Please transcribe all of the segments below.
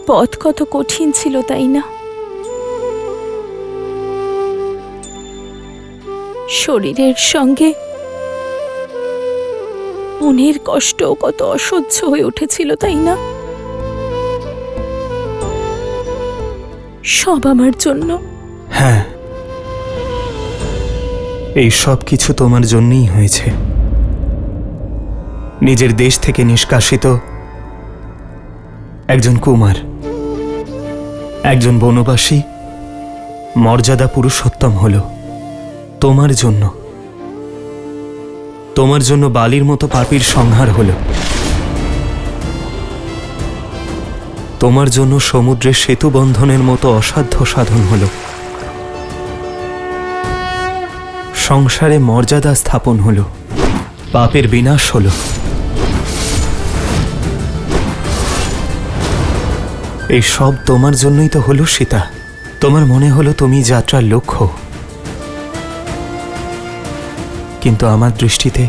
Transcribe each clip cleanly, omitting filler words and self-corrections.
পথ কত কঠিন ছিল, তাই না? শরীরের সঙ্গে মনের কষ্ট কত অসহ্য হয়ে উঠেছিল, তাই না? সব আমার জন্য। হ্যাঁ, এই সব কিছু তোমার জন্যই হয়েছে। নিজের দেশ থেকে নিষ্কাশিত একজন কুমার, একজন বনবাসী মর্যাদা পুরুষোত্তম হল তোমার জন্য। তোমার জন্য বালির মতো পাপীর সংহার হল। তোমার জন্য সমুদ্রের সেতু বন্ধনের মতো অসাধ্য সাধন হল। সংসারে মর্যাদা স্থাপন হল, পাপের বিনাশ হল। এই সব তোমার জন্যই তো হলো সীতা। তোমার মনে হলো তুমি যাত্রার লক্ষ্য, কিন্তু আমার দৃষ্টিতে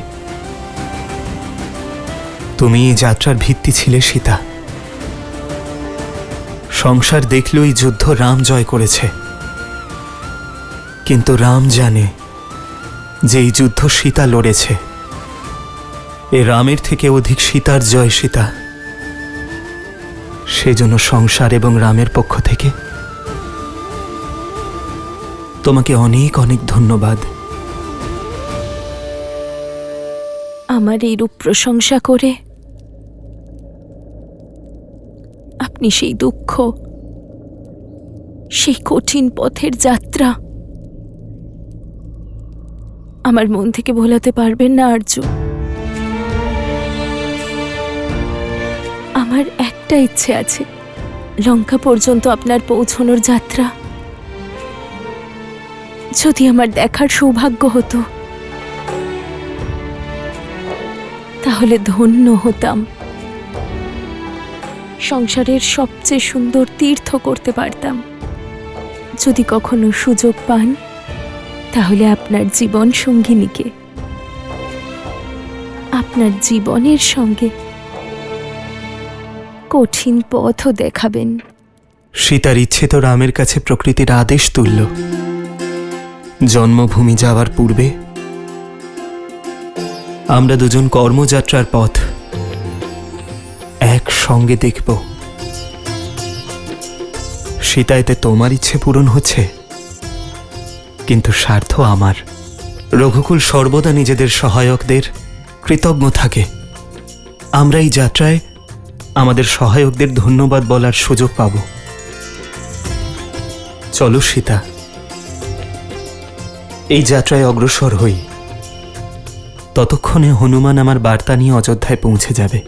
তুমি এই যাত্রার ভিত্তি ছিলে সীতা। সংসার দেখল এই যুদ্ধ রাম জয় করেছে, কিন্তু রাম জানে যে এই যুদ্ধ সীতা লড়েছে। এ রামের থেকে অধিক সীতার জয় সীতা। সেজন্য সংসার এবং রামের পক্ষ থেকে তোমাকে অনেক অনেক ধন্যবাদ। আমার এইরূপ প্রশংসা করে আপনি সেই দুঃখ, সেই কঠিন পথের যাত্রা আমার মন থেকে ভোলাতে পারবেন না আরজু। আমার একটা ইচ্ছে আছে, লঙ্কা পর্যন্ত আপনার পৌঁছানোর যাত্রা যদি আমার দেখার সৌভাগ্য হতো, তাহলে ধন্য হতাম। সংসারের সবচেয়ে সুন্দর তীর্থ করতে পারতাম। যদি কখনো সুযোগ পান, তাহলে আপনার জীবন সঙ্গিনীকে, আপনার জীবনের সঙ্গে কঠিন পথও দেখাবেন। সীতার ইচ্ছে তো রামের কাছে প্রকৃতির আদেশ তুল্য। জন্মভূমি যাওয়ার পূর্বে আমরা দুজন কর্মযাত্রার পথ একসঙ্গে দেখব। সীতা, এতে তোমার ইচ্ছে পূরণ হচ্ছে, কিন্তু স্বার্থ আমার। রঘুকুল সর্বদা নিজেদের সহায়কদের কৃতজ্ঞ থাকে। আমরা এই যাত্রায় আমাদের সহায়কদের ধন্যবাদ বলার সুযোগ পাব। চলো সীতা, এই যাত্রায় অগ্রসর হই। ততক্ষণে হনুমান আমার বার্তা নিয়ে অযোধ্যায় পৌঁছে যাবে।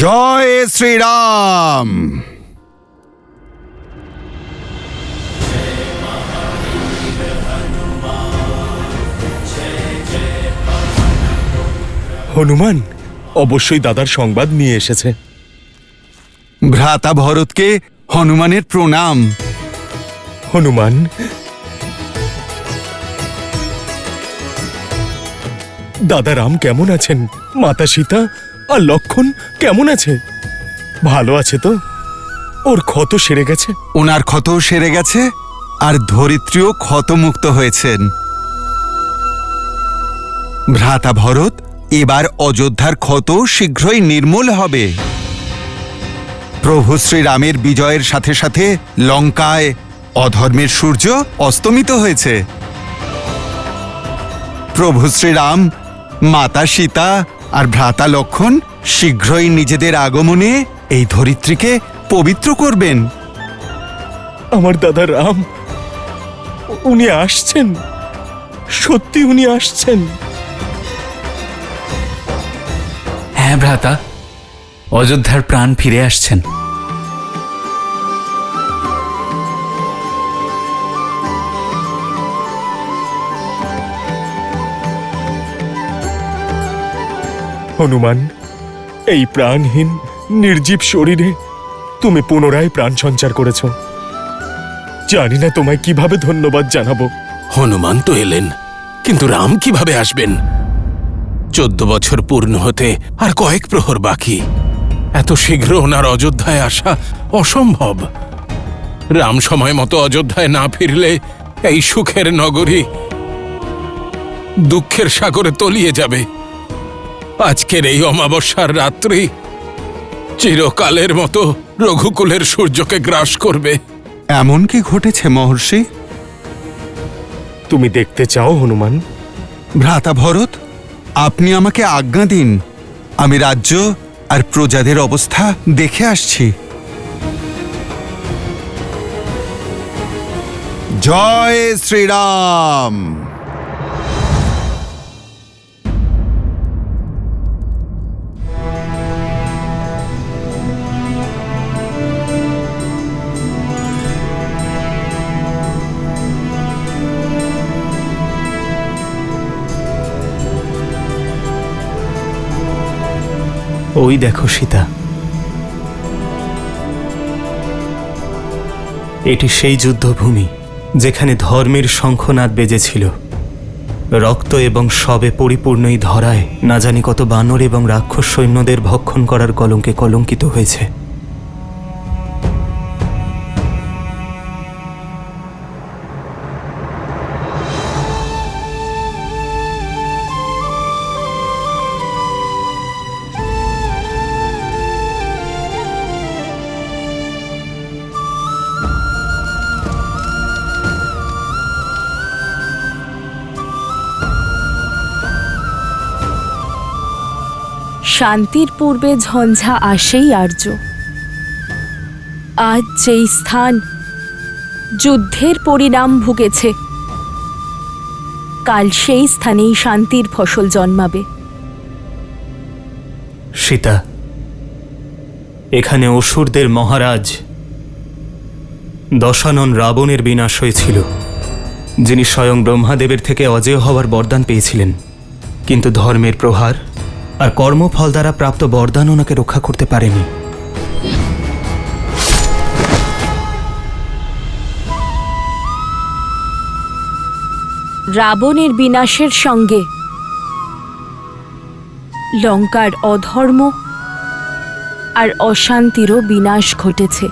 জয় শ্রীরাম। হনুমান অবশ্যই দাদার সংবাদ নিয়ে এসেছে। ভ্রাতা ভরতকে হনুমানের প্রণাম। হনুমান, দাদা রাম কেমন আছেন? মাতা সীতা আর লক্ষণ কেমন আছে? ভালো আছে তো? ওর ক্ষত সেরে গেছে? ওনার ক্ষত সেরে গেছে, আর ধরিত্রীও ক্ষতমুক্ত হয়েছেন। ভ্রাতা ভরত, এবার অযোধ্যার ক্ষত শীঘ্রই নির্মূল হবে। প্রভু শ্রীরামের বিজয়ের সাথে সাথে লঙ্কায় অধর্মের সূর্য অস্তমিত হয়েছে। প্রভু শ্রীরাম, মাতা সীতা আর ভ্রাতা লক্ষণ শীঘ্রই নিজেদের আগমনে এই ধরিত্রীকে পবিত্র করবেন। আমার দাদা রাম, উনি আসছেন, সত্যি উনি আসছেন। হ্যাঁ ভ্রাতা, অযোধ্যার প্রাণ ফিরে আসছেন। হনুমান, এই প্রাণহীন নির্জীব শরীরে তুমি পুনরায় প্রাণ সঞ্চার করেছ। জানি না তোমায় কিভাবে ধন্যবাদ জানাবো। হনুমান তো এলেন, কিন্তু রাম কিভাবে আসবেন? 14 বছর পূর্ণ হতে আর কয়েক প্রহর বাকি। এত শীঘ্র ওনার অযোধ্যায় আসা অসম্ভব। রাম সময় মতো অযোধ্যায় না ফিরলে এই সুখের নগরী দুঃখের সাগরে তলিয়ে যাবে। আজকের এই অমাবস্যার রাত্রি চিরকালের মতো রঘুকুলের সূর্যকে গ্রাস করবে। এমন কি ঘটেছে মহর্ষি? তুমি দেখতে চাও হনুমান? ভ্রাতা ভরত, আপনি আমাকে আজ্ঞা দিন, আমি রাজ্য আর প্রজাদের অবস্থা দেখে আসছি। জয় শ্রীরাম। ওই দেখো সীতা, এটি সেই যুদ্ধভূমি যেখানে ধর্মের শঙ্খনাদ বেজেছিল। রক্ত এবং শবে পরিপূর্ণ এই ধরায় না জানি কত বানর এবং রাক্ষস সৈন্যদের ভক্ষণ করার কলঙ্কে কলঙ্কিত হয়েছে। শান্তির পূর্বে ঝঞ্ঝা আসেই আর্য। আজ যেই স্থান যুদ্ধের পরিণাম ভুগেছে, কাল সেই স্থানেই শান্তির ফসল জন্মাবে। সীতা, এখানে অসুরদের মহারাজ দশানন রাবণের বিনাশ হয়েছিল, যিনি স্বয়ং ব্রহ্মাদেবের থেকে অজেয় হওয়ার বরদান পেয়েছিলেন। কিন্তু ধর্মের প্রহার আর কর্মফল দ্বারা প্রাপ্ত বরদান ওনাকে রক্ষা করতে পারেনি। রাবণের বিনাশের সঙ্গে লঙ্কার অধর্ম আর অশান্তিরও বিনাশ ঘটেছে।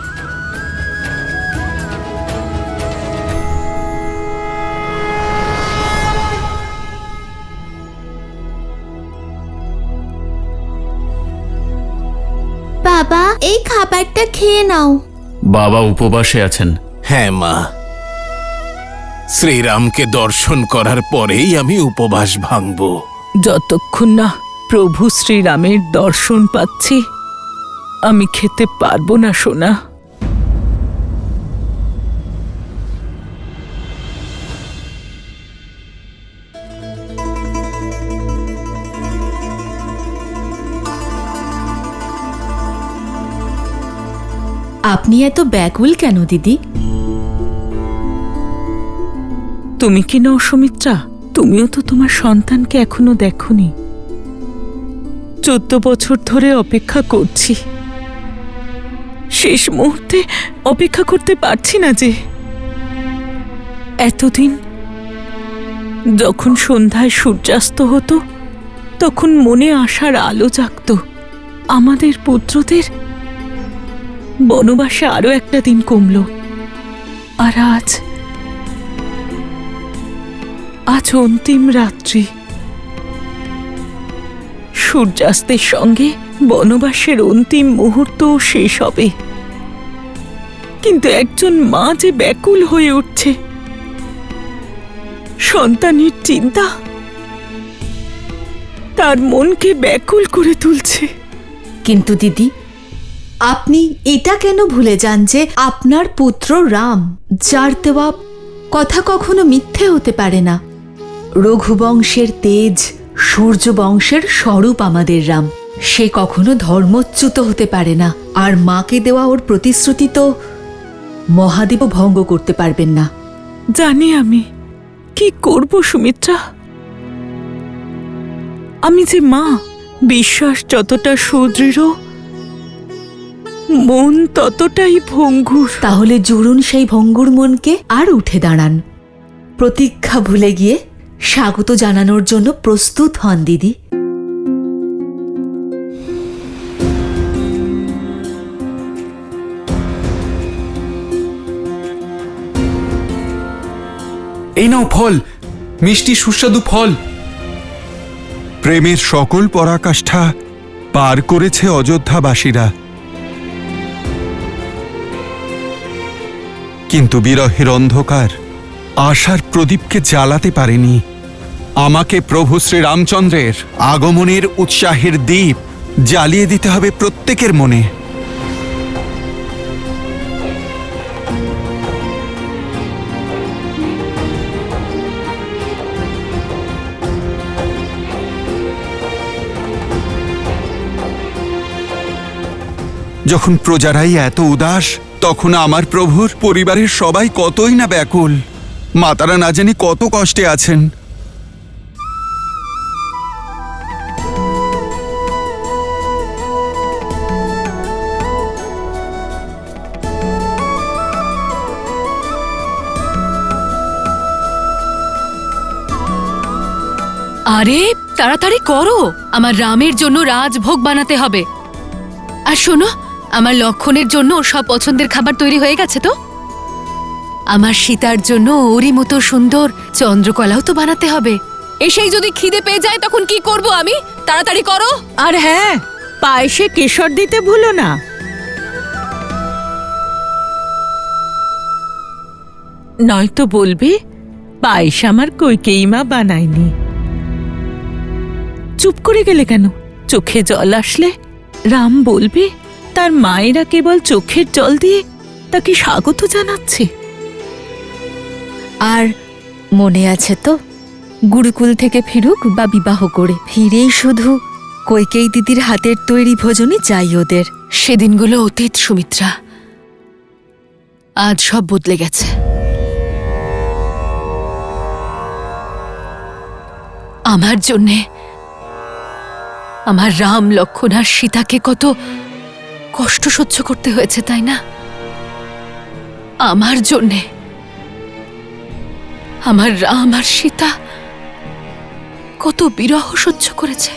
বাবা, এই খাবারটা খেয়ে নাও। বাবা উপবাসে আছেন। হ্যাঁ মা, শ্রীরামকে দর্শন করার পরেই আমি উপবাস ভাঙব। যতক্ষণ না প্রভু শ্রীরামের দর্শন পাচ্ছি আমি খেতে পারবো না সোনা। আপনি এত ব্যাকুল কেন দিদি? তুমি কি নও সুমিত্রা? তুমিও তো তোমার সন্তানকে এখনো দেখোনি। 14 বছর ধরে অপেক্ষা করছি, শেষ মুহূর্তে অপেক্ষা করতে পারছি না যে। এতদিন যখন সন্ধ্যায় সূর্যাস্ত হতো তখন মনে আশার আলো জাগত। আমাদের পুত্রদের বনবাসে আরো একটা দিন কমল, আর আজ অন্তিম রাত্রি। সূর্যাস্তের সঙ্গে বনবাসের অন্তিম মুহূর্তও শেষ হবে, কিন্তু একজন মা যে ব্যাকুল হয়ে উঠছে। সন্তানের চিন্তা তার মনকে ব্যাকুল করে তুলছে। কিন্তু দিদি, আপনি এটা কেন ভুলে যান যে আপনার পুত্র রাম, যার দেওয়া কথা কখনো মিথ্যে হতে পারে না। রঘুবংশের তেজ, সূর্যবংশের স্বরূপ আমাদের রাম। সে কখনো ধর্মচ্যুত হতে পারে না, আর মাকে দেওয়া ওর প্রতিশ্রুতি তো মহাদেবও ভঙ্গ করতে পারবেন না। জানি আমি কি করব সুমিত্রা। আমি যে মা, বিশ্বাস যতটা সুদৃঢ়, মন ততটাই ভঙ্গুর। তাহলে জুড়ুন সেই ভঙ্গুর মনকে আর উঠে দাঁড়ান। প্রতীক্ষা ভুলে গিয়ে স্বাগত জানানোর জন্য প্রস্তুত হন দিদি। এই নাও ফল, মিষ্টি সুস্বাদু ফল। প্রেমের সকল পরাকাষ্ঠা পার করেছে অযোধ্যাবাসীরা, কিন্তু বিরহের অন্ধকার আশার প্রদীপকে জ্বালাতে পারেনি। আমাকে প্রভু শ্রীরামচন্দ্রের আগমনের উৎসাহের দীপ জ্বালিয়ে দিতে হবে প্রত্যেকের মনে। যখন প্রজারাই এত উদাস, তখন আমার প্রভুর পরিবারের সবাই কতই না ব্যাকুল। মাতারা না জানি কত কষ্টে আছেন। আরে তাড়াতাড়ি করো, আমার রামের জন্য রাজভোগ বানাতে হবে। আর শোনো, আমার লক্ষণের জন্য সব পছন্দের খাবার তৈরি হয়ে গেছে তো? আমার সীতার জন্য ওরই মতো সুন্দর চন্দ্রকলাও তো বানাতে হবে। এসেই যদি খিদে পেয়ে যায় তখন কি করব আমি? তাড়াতাড়ি করো। আর হ্যাঁ, পায়েসে কেশর দিতে ভুলো না। নয়তো বলবে পায়েস আমার কইকেয়ী মা বানায়নি। চুপ করে গেলে কেন? চোখে জল আসলে রাম বলবে তার মায়েরা কেবল চোখের জল দিয়ে তাকে স্বাগত জানাচ্ছে। আর মনে আছে তো, গুরুকুল থেকে ফিরুক বা বিবাহ করে, ফিরেই শুধু কইকেয়ী দিদির হাতের তৈরি ভোজনই চাই ওদের। সেদিনগুলো অতীত সুমিত্রা, আজ সব বদলে গেছে। আমার জন্যে আমার রাম, লক্ষণ আর সীতাকে কত কষ্ট সহ্য করতে হয়েছে, তাই না? আমার জন্যে আমার রাম আর সীতা কত বিরহ সহ্য করেছে।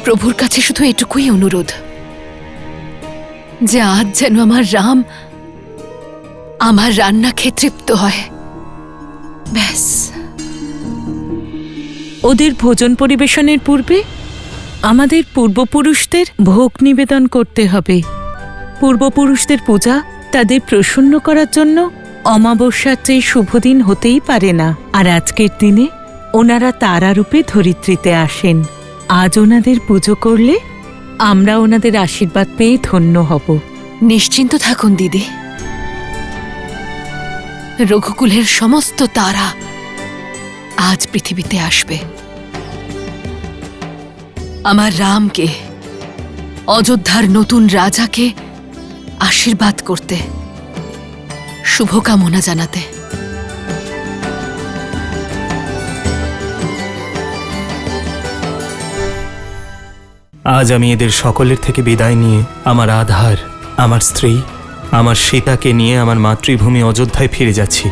প্রভুর কাছে শুধু এটুকুই অনুরোধ যে আজ যেন আমার রাম আমার রান্না খেয়ে তৃপ্ত হয়, ব্যাস। ওদের ভোজন পরিবেশনের পূর্বে আমাদের পূর্বপুরুষদের ভোগ নিবেদন করতে হবে। পূর্বপুরুষদের পূজা তাদের প্রসন্ন করার জন্য অমাবস্যার চেয়ে শুভ দিন হতেই পারে না। আর আজকের দিনে ওনারা তারারূপে ধরিত্রীতে আসেন। আজ ওনাদের পুজো করলে আমরা ওনাদের আশীর্বাদ পেয়ে ধন্য হব। নিশ্চিন্ত থাকুন দিদি, রঘুকুলের সমস্ত তারা আজ পৃথিবীতে আসবে আমার রামকে, অযোধ্যার নতুন রাজাকে আশীর্বাদ করতে, শুভকামনা জানাতে। আজ আমি এদের সকলের থেকে বিদায় নিয়ে আমার আধার, আমার স্ত্রী, আমার সীতাকে নিয়ে আমার মাতৃভূমি অযোধ্যায় ফিরে যাচ্ছি।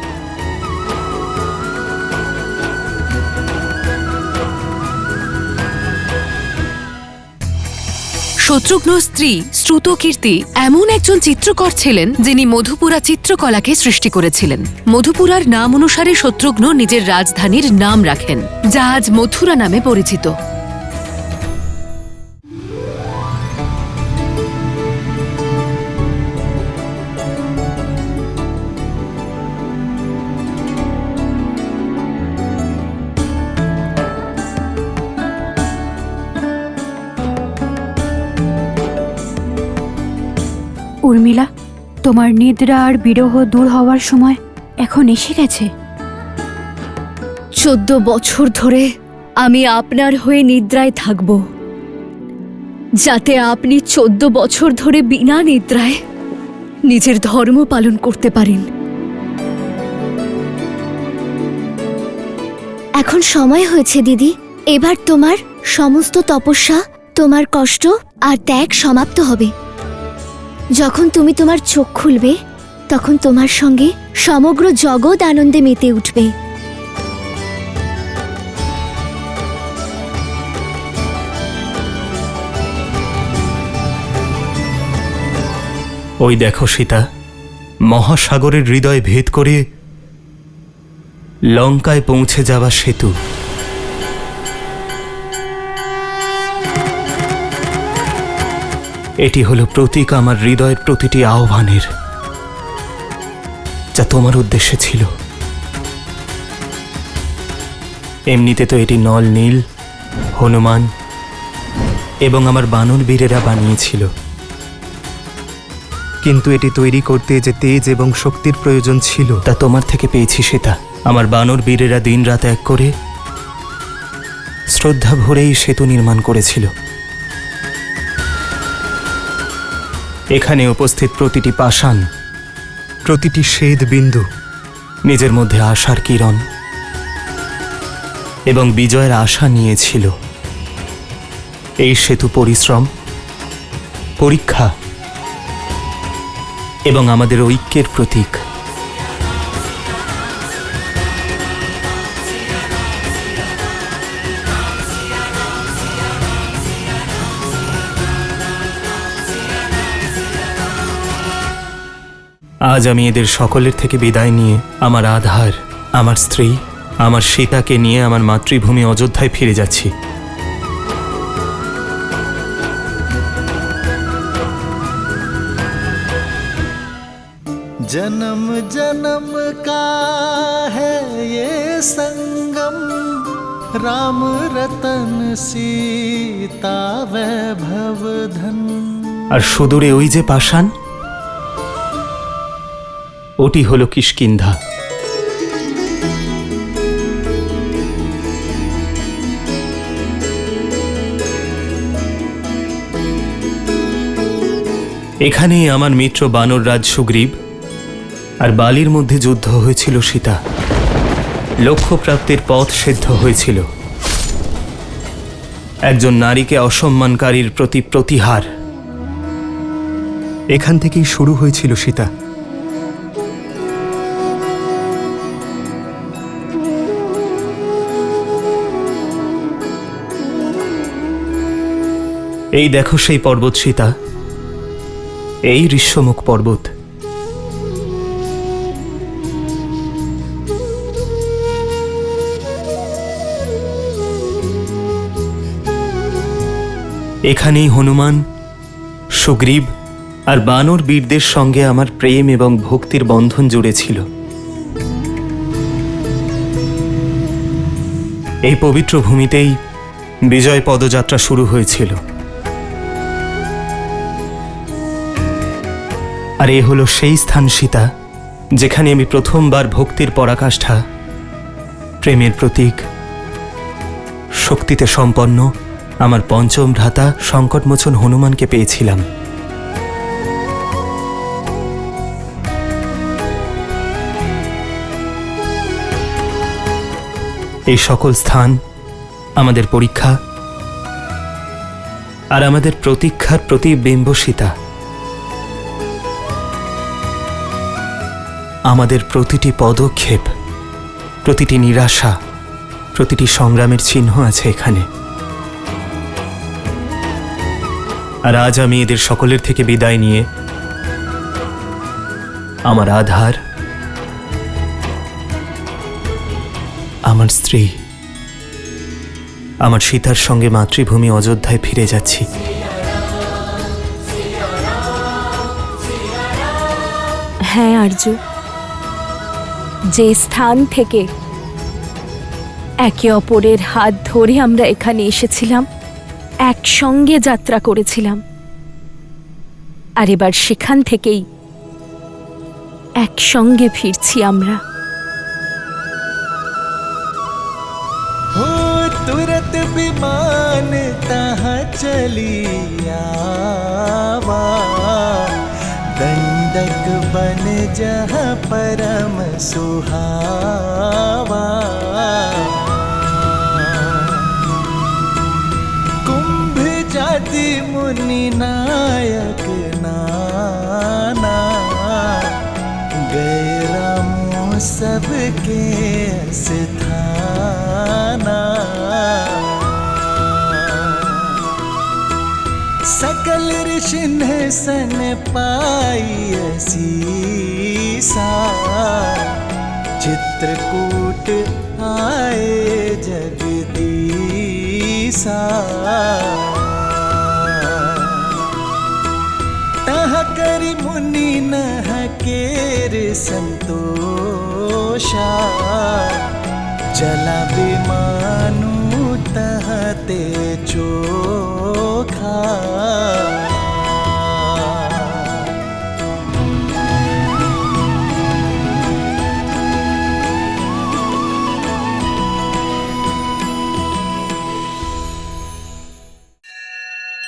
শত্রুঘ্ন স্ত্রী শ্রুতকীর্তি এমন একজন চিত্রকর ছিলেন যিনি মধুপুরা চিত্রকলাকে সৃষ্টি করেছিলেন। মধুপুরার নাম অনুসারে শত্রুঘ্ন নিজের রাজধানীর নাম রাখেন, যা আজ মথুরা নামে পরিচিত। উর্মিলা, তোমার নিদ্রা আর বিরহ দূর হওয়ার সময় এখন এসে গেছে। 14 বছর ধরে আমি আপনার হয়ে নিদ্রায় থাকব, যাতে আপনি 14 বছর ধরে বিনা নিদ্রায় নিজের ধর্ম পালন করতে পারেন। এখন সময় হয়েছে দিদি, এবার তোমার সমস্ত তপস্যা, তোমার কষ্ট আর ত্যাগ সমাপ্ত হবে। যখন তুমি তোমার চোখ খুলবে, তখন তোমার সঙ্গে সমগ্র জগৎ আনন্দে মেতে উঠবে। ওই দেখো সীতা, মহাসাগরের হৃদয় ভেদ করে লঙ্কায় পৌঁছে যাওয়া সেতু। এটি হলো প্রতীক আমার হৃদয়ের প্রতিটি আহ্বানের, যা তোমার উদ্দেশ্যে ছিল। এমনিতে তো এটি নল নীল, হনুমান এবং আমার বানর বীরেরা বানিয়েছিল, কিন্তু এটি তৈরি করতে যে তেজ এবং শক্তির প্রয়োজন ছিল তা তোমার থেকে পেয়েছি সীতা। আমার বানর বীরেরা দিন রাত এক করে শ্রদ্ধা ভরেই সেতু নির্মাণ করেছিল। এখানে উপস্থিত প্রতিটি পাষাণ, প্রতিটি শ্বেত বিন্দু নিজের মধ্যে আশার কিরণ এবং বিজয়ের আশা নিয়েছিল। এই সেতু পরিশ্রম, পরীক্ষা এবং আমাদের ঐক্যের প্রতীক। আজ আমি এদের সকলের থেকে বিদায় নিয়ে আমার আধার, আমার স্ত্রী, আমার সীতাকে নিয়ে আমার মাতৃভূমি অযোধ্যায় ফিরে যাচ্ছি। जन्म जन्म का है ये संगम, राम रतन सीता वैभव धन। আর সুদূরে ওই যে পাষাণ, ওটি হলো কিষ্কিন্ধা। এখানেই আমার মিত্র বানররাজ সুগ্রীব আর বালির মধ্যে যুদ্ধ হয়েছিল সীতা। লক্ষ্য প্রাপ্তির পথ সিদ্ধ হয়েছিল। একজন নারীকে অসম্মানকারীর প্রতি প্রতিহার। এখান থেকেই শুরু হয়েছিল সীতা। এই দেখো সেই পর্বত সীতা, এই ঋষ্যমুখ পর্বত। এখানেই হনুমান, সুগ্রীব আর বানর বীরদের সঙ্গে আমার প্রেম এবং ভক্তির বন্ধন জুড়েছিল। এই পবিত্র ভূমিতেই বিজয় পদযাত্রা শুরু হয়েছিল। আর এ হলো সেই স্থান সীতা, যেখানে আমি প্রথমবার ভক্তির পরাকাষ্ঠা, প্রেমের প্রতীক, শক্তিতে সম্পন্ন আমার পঞ্চম ভ্রাতা সংকটমোচন হনুমানকে পেয়েছিলাম। এই সকল স্থান আমাদের পরীক্ষা আর আমাদের প্রতীক্ষার প্রতিবিম্ব সীতা। আমাদের প্রতিটি পদক্ষেপ, প্রতিটি নিরাশা, প্রতিটি সংগ্রামের চিহ্ন আছে এখানে। আর আজ আমি এদের সকলের থেকে বিদায় নিয়ে আমার আধার, আমার স্ত্রী, আমার সীতার সঙ্গে মাতৃভূমি অযোধ্যায় ফিরে যাচ্ছি। হ্যাঁ আর্য, যে স্থান থেকে একে অপরের হাত ধরে আমরা এখানে এসেছিলাম, একসঙ্গে যাত্রা করেছিলাম, আর এবার সেখান থেকেই একসঙ্গে ফিরছি আমরা। हो तुरंत चलियावा दंडक बन जह परम सुहावा कुंभ जाति मुनि नायक नाना गए रामो सबके स्थाना सकल ऋषि ने सन पाई सीसा चित्रकूट आए जगदीसा तह करि मुनि नह केर संतोषा चला विमानु तहते चोखा